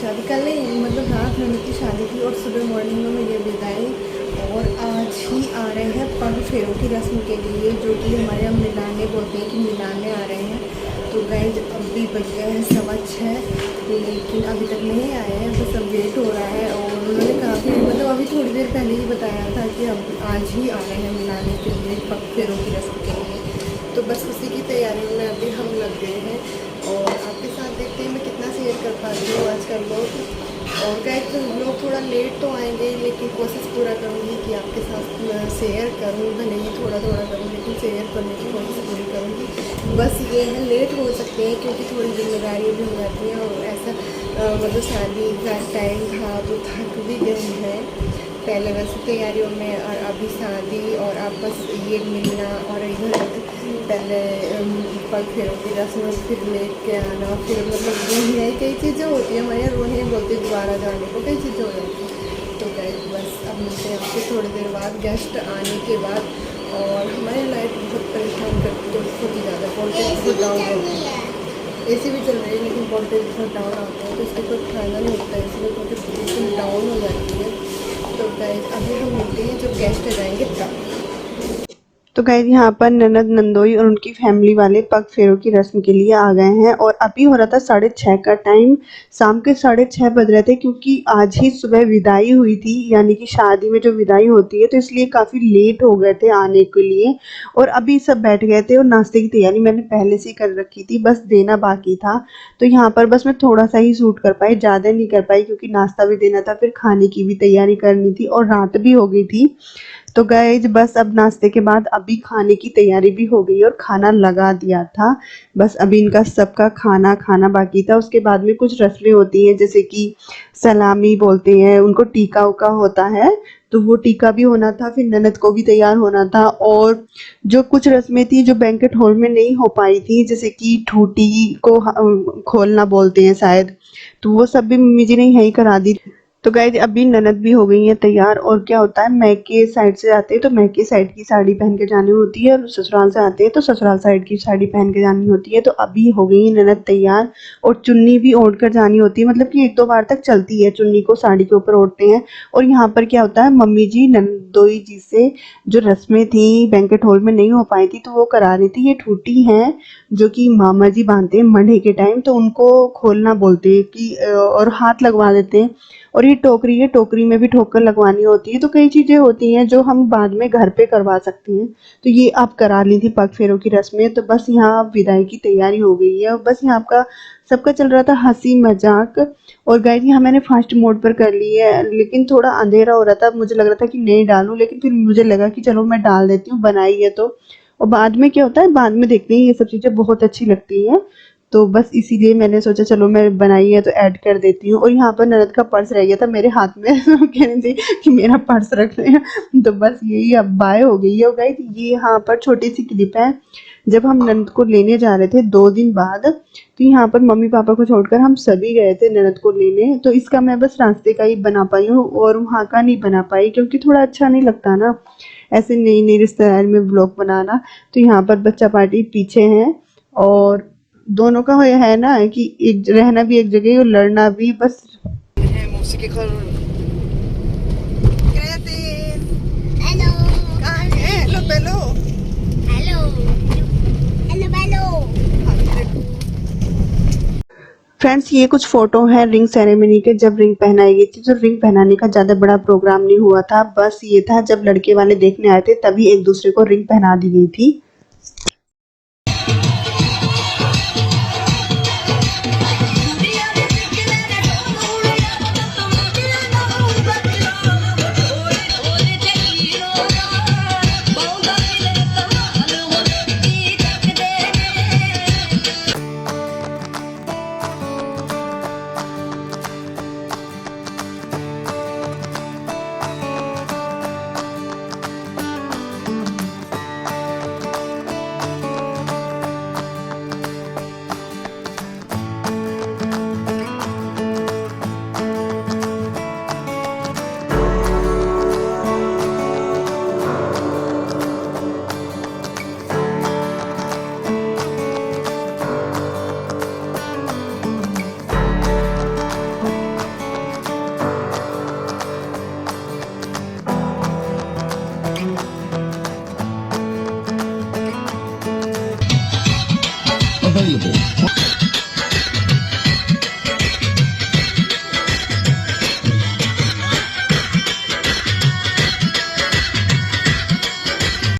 शादी कल नहीं, मतलब रात में की शादी थी और सुबह मॉर्निंग में मुझे विदाई। और आज ही आ रहे हैं पग फेरों की रस्म के लिए, जो कि हमारे यहाँ मिलाने बोलते हैं कि मिलाने आ रहे हैं। तो गाइस अभी बज गए हैं 6:15, लेकिन अभी तक नहीं आए हैं, बस अब वेट हो रहा है। और उन्होंने काफ़ी मतलब अभी थोड़ी देर पहले ही बताया था कि हम आज ही आ रहे हैं मिलाने के लिए, पग फेरों की रस्म के लिए। तो बस उसी की तैयारियों में अभी हम लग गए हैं और आपके साथ देखते हैं मैं कितना शेयर कर पा रही हूँ आज का लोग। और गाइस लोग थोड़ा लेट तो आएंगे, लेकिन कोशिश पूरा करूँगी कि आपके साथ शेयर करूँ, भले ही थोड़ा थोड़ा करूँ, लेकिन शेयर करने की कोशिश पूरी करूँगी। बस ये है, लेट हो सकते हैं क्योंकि थोड़ी जिम्मेदारी भी हो जाती है और ऐसा मतलब शादी का टाइम था तो थक भी गए हैं पहले वैसे तैयारियों में, और अभी शादी और अब बस ये मिलना और इधर पहले पग फेरों की रस्म, फिर लेट के आना, फिर मतलब रोने, कई चीज़ें होती हैं हमारे यहाँ, रोने बोलते दोबारा जाने को, कई चीज़ें हो जाती हैं। तो गाइस बस अब मिलते हैं आपसे थोड़ी देर बाद गेस्ट आने के बाद। और हमारी लाइट बहुत परेशान करती है, बहुत ही ज़्यादा वोल्टेज बहुत डाउन रहती है, एसी भी चल रही है लेकिन वोल्टेज बहुत डाउन आता है, तो इसका कोई फायदा नहीं होता है, इसलिए वोल्टेज बिल्कुल डाउन हो जाती है। तो गाइस अभी हम मिलते हैं जब गेस्ट जाएंगे तब। तो गाइस यहाँ पर ननद नंदोई और उनकी फैमिली वाले पग फेरों की रस्म के लिए आ गए हैं और अभी हो रहा था 6:30 का टाइम, शाम के 6:30 बज रहे थे, क्योंकि आज ही सुबह विदाई हुई थी, यानी कि शादी में जो विदाई होती है, तो इसलिए काफ़ी लेट हो गए थे आने के लिए। और अभी सब बैठ गए थे और नाश्ते की तैयारी मैंने पहले से ही कर रखी थी, बस देना बाकी था। तो यहाँ पर बस मैं थोड़ा सा ही शूट कर पाई, ज़्यादा नहीं कर पाई, क्योंकि नाश्ता भी देना था, फिर खाने की भी तैयारी करनी थी और रात भी हो गई थी। तो गाइज बस अब नाश्ते के बाद अभी खाने की तैयारी भी हो गई और खाना लगा दिया था। बस अभी इनका सबका खाना खाना बाकी था। उसके बाद में कुछ रस्में होती हैं, जैसे कि सलामी बोलते हैं उनको, टीका उका होता है, तो वो टीका भी होना था, फिर ननद को भी तैयार होना था। और जो कुछ रस्में थी जो बैंकेट हॉल में नहीं हो पाई थी, जैसे कि ठूटी को खोलना बोलते हैं शायद, तो वो सब भी मम्मी जी ने यहीं करा दी। तो गाइज अभी ननद भी हो गई है तैयार। और क्या होता है, मैके साइड से आते हैं तो मैके साइड की साड़ी पहन के जानी होती है, और ससुराल से आते हैं तो ससुराल साइड की साड़ी पहन के जानी होती है। तो अभी हो गई है ननद तैयार और चुन्नी भी ओढ़ कर जानी होती है, मतलब कि 1-2 बार तक चलती है, चुन्नी को साड़ी के ऊपर ओढ़ते हैं। और यहाँ पर क्या होता है, मम्मी जी नंदोई जी से जो रस्में थी बैंकेट हॉल में नहीं हो पाई थी तो वो करा रही थी। ये ठूटी है जो कि मामा जी बांधते हैं मढ़े के टाइम, तो उनको खोलना बोलते हैं कि और हाथ लगवा देते हैं। और ये टोकरी है, टोकरी में भी ठोकर लगवानी होती है। तो कई चीज़ें होती हैं जो हम बाद में घर पे करवा सकते हैं। तो ये आप करा ली थी पग फेरों की रस्में। तो बस यहाँ विदाई की तैयारी हो गई है और बस यहाँ आपका सबका चल रहा था हंसी मजाक। और गाइस यहाँ मैंने फास्ट मोड पर कर ली है, लेकिन थोड़ा अंधेरा हो रहा था, मुझे लग रहा था कि नहीं डालूं, लेकिन फिर मुझे लगा कि चलो मैं डाल देती हूँ, बनाई है तो। और बाद में क्या होता है, बाद में देखते हैं, ये सब चीज़ें बहुत अच्छी लगती हैं। तो बस इसीलिए मैंने सोचा चलो मैं बनाई है तो ऐड कर देती हूँ। और यहाँ पर ननद का पर्स रह गया था मेरे हाथ में कह रही थी कि मेरा पर्स रख ले। तो बस यही अब बाय हो गई है। हो गई ये यहाँ पर छोटी सी क्लिप है, जब हम ननद को लेने जा रहे थे 2 दिन बाद, तो यहाँ पर मम्मी पापा को छोड़कर हम सभी गए थे ननद को लेने। तो इसका मैं बस रास्ते का ही बना पाई हूँ और वहाँ का नहीं बना पाई, क्योंकि थोड़ा अच्छा नहीं लगता ना ऐसे नई नई रिश्तेदारी में ब्लॉग बनाना। तो यहाँ पर बच्चा पार्टी पीछे है और दोनों का है ना कि एक रहना भी एक जगह और लड़ना भी, बस है मौसी के घर। हेलो कहाँ है? हेलो बेलो। Hello hello hello. फ्रेंड्स ये कुछ फोटो है रिंग सेरेमनी के, जब रिंग पहनाई गई थी। तो रिंग पहनाने का ज्यादा बड़ा प्रोग्राम नहीं हुआ था, बस ये था जब लड़के वाले देखने आए थे तभी एक दूसरे को रिंग पहना दी गई थी।